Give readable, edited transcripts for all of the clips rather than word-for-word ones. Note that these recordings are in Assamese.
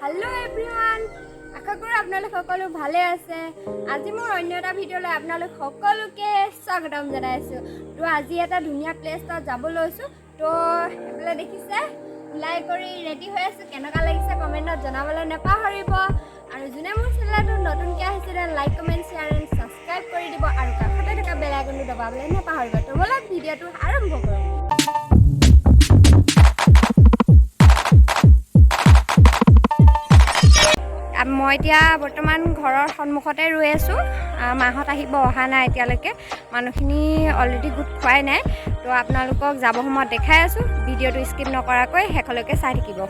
हेलो एवरीवन आशा करूँ आपनालोक सकलो भाले आछे। আজি মোৰ অন্য এটা ভিডিঅ'লৈ আপোনালোক সকলোকে স্বাগতম জনাইছো। তো আজি এটা ধুনীয়া প্লেছত যাব লৈছো। তো এফালে দেখিছে ওলাই কৰি ৰেডি হৈ আছো। কেনেকা লাগিছে কমেন্টত জনাবলৈ নাপাহৰিব। আৰু যোনে মোৰ চেনেলটো নতুনকৈ আহিছে like comment share and subscribe কৰি দিব আৰু কাষতে থকা বেল আইকনটো দবাবলৈ নাপাহৰিব। তো বলক ভিডিঅ'টো আৰম্ভ কৰোঁ। মই এতিয়া বৰ্তমান ঘৰৰ সন্মুখতে ৰৈ আছো। মাহত আহিব অহা নাই এতিয়ালৈকে। মানুহখিনি অলৰেডি গোট খোৱাই নাই। তো আপোনালোকক যাব সময়ত দেখাই আছো। ভিডিঅ'টো স্কিপ নকৰাকৈ শেষলৈকে চাই থাকিব।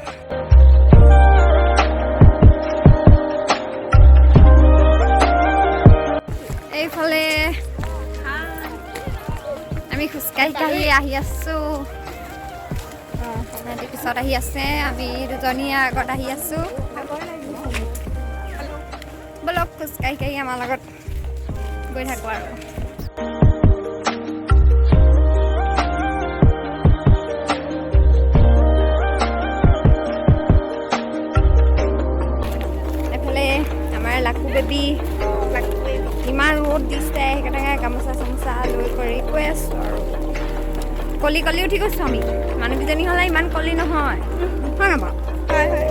এইফালে আমি খোজকাঢ়ি আহি আছো। পিছত আহি আছে, আমি দুজনীয়ে আগত আহি আছো। বলক খোজকাঢ়ি আমাৰ লগত গৈ থাকো আৰু এফালে আমাৰ লাকু বেবী ইমান ৰ'দ দিছে সেইকাৰণে গামোচা চামোচা লৈ কৰি গৈ আছো আৰু কলি উঠি গৈছো। আমি মানুহকেইজনী হ'লে ইমান কলি নহয়, হয় নহয়? হয় হয়।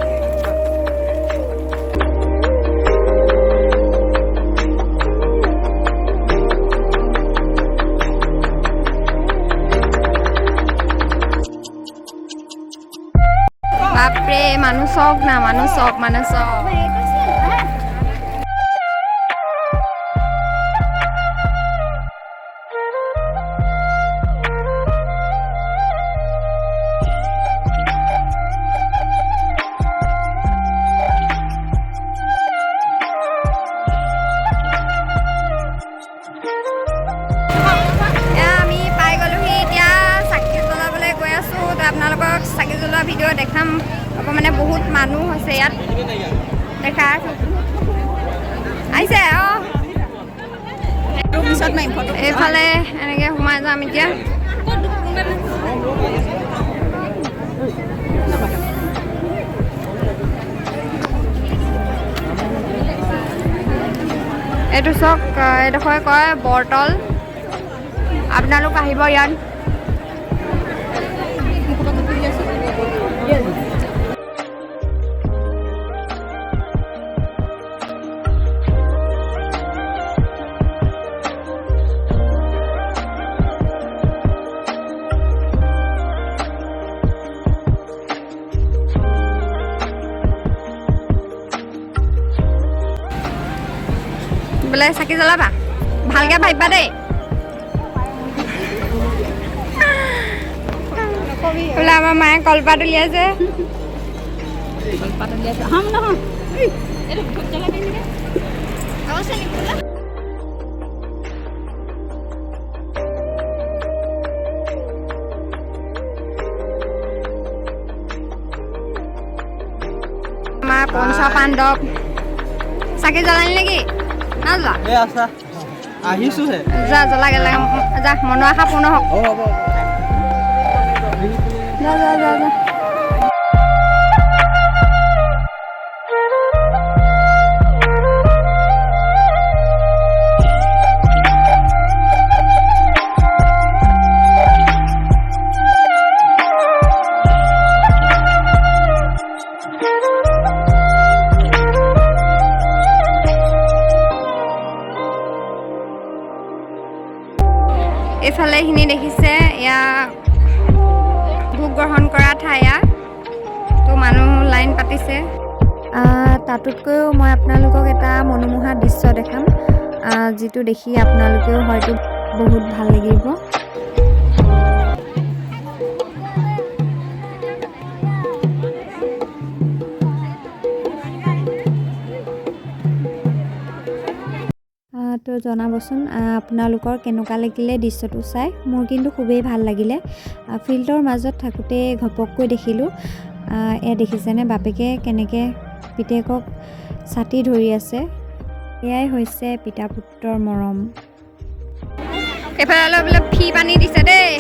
বাপৰে মানুহ চক না, মানুহ চক। আমি পাই গ'লোহি। এতিয়া চাকি জ্বলাবলৈ গৈ আছো। তো আপোনালোকক চাকি জ্বলোৱা ভিডিঅ' দেখাম। মানে বহুত মানুহ হৈছে ইয়াত, দেখা আহিছে। এইফালে এনেকে সোমাই যাম এতিয়া। এইটো চক এডোখৰ কয় বৰতল। আপোনালোক আহিব ইয়াত। বোলে চাকি জ্বলাবা, ভালকে ভাবিবা দেই। বোলে আমাৰ মায়ে কলপাত উলিয়াইছে। আমাৰ পঞ্চ পাণ্ডৱ চাকি জ্বলালি নেকি? আহিছোহে। যা জ্বলাগে যা, মনৰ আশা পূৰ্ণ হওক। যা যা যা যা। এইফালে এইখিনি দেখিছে, এয়া ভোগ গ্ৰহণ কৰা ঠাই। তো মানুহ লাইন পাতিছে। তাতোতকৈও মই আপোনালোকক এটা মনোমোহা দৃশ্য দেখাম, যিটো দেখি আপোনালোকেও হয়তো বহুত ভাল লাগিব। তো জনাবচোন আপোনালোকৰ কেনেকুৱা লাগিলে দৃশ্যটো চাই। মোৰ কিন্তু খুবেই ভাল লাগিলে। ফিল্ডৰ মাজত থাকোঁতে ঘপককৈ দেখিলোঁ, এয়া দেখিছেনে বাপেকে কেনেকৈ পিতেকক ছাতি ধৰি আছে। এয়াই হৈছে পিতা পুত্ৰৰ মৰম। এইফালে অলপ বোলে ফি পানী দিছে দেই।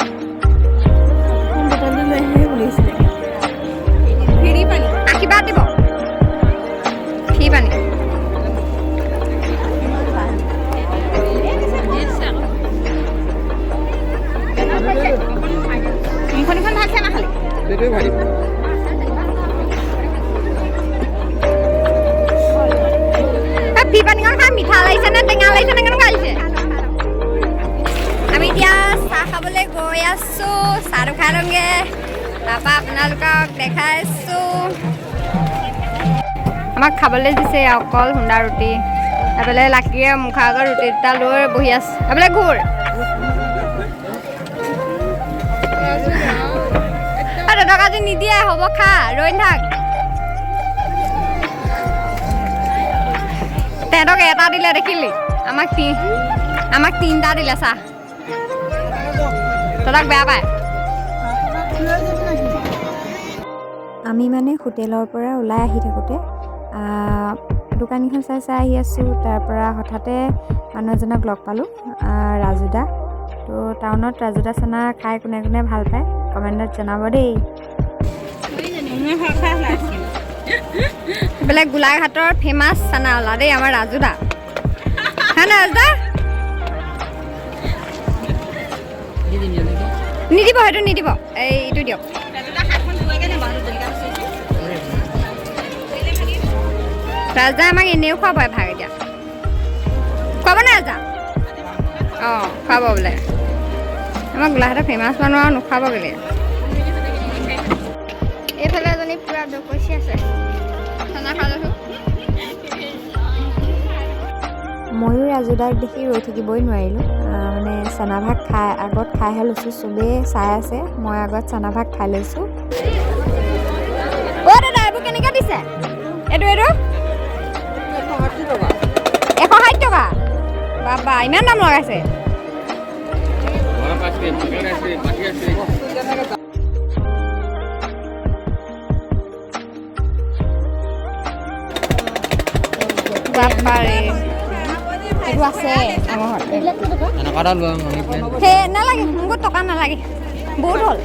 আশীৰ্বাদ দিব। লাগিছে নে কেনেকুৱা লাগিছে আমি এতিয়া চাহ খাবলৈ গৈ আছোঁ চাহটো খাই লওঁগে তাৰপৰা আপোনালোকক দেখাইছোঁ আমাক খাবলৈ দিছে অকল খুন্দা ৰুটি এইফালে লাকীয়ে মুখৰ আগত ৰুটি দুটা লৈ বহি আছে এইফালে ঘূৰ দাদাক আজি নিদিয়ে হ'ব খা ৰৈ থাক তেহেঁতক এটা দিলে দেখিলি আমাক তিনিটা দিলে চাহ তহঁতক বেয়া পায় আমি মানে হোটেলৰ পৰা ওলাই আহি থাকোঁতে দোকানখন চাই আহি আছোঁ তাৰ পৰা হঠাতে মানুহ এজনক লগ পালোঁ ৰাজুদা তো টাউনত ৰাজুদা চানা খাই কোনে কোনে ভাল পায় কমেণ্টত জনাব দেই এইফালে গোলাঘাটৰ ফেমাছ চানা ওলা দেই আমাৰ ৰাজুদা হা না ৰাজুদা নিদিব সেইটো নিদিব এইটো দিয়ক ৰাজা আমাক এনেও খুৱাব এভাগ এতিয়া খুৱাব নে ৰাজা অঁ খুৱাব বোলে আমাৰ গোলাঘাটৰ ফেমাছ মানুহ আৰু নোখুৱাব কেলে এইফালে এজনী পূৰা ডকচি আছে খানা খাই লৈছোঁ ময়ো ৰাজুদাক দেখি ৰৈ থাকিবই নোৱাৰিলোঁ মানে চানাভাগ আগত খাইহে লৈছোঁ চবেই চাই আছে মই আগত চানাভাগ খাই লৈছোঁ অ' দাদা এইবোৰ কেনেকৈ দিছে এইটো 160 টকা বাবা ইমান দাম লগাইছে বাপাৰে এইটো আছে আমাৰ ঘৰত নালাগে মোক টকা নালাগে বহুত হ'ল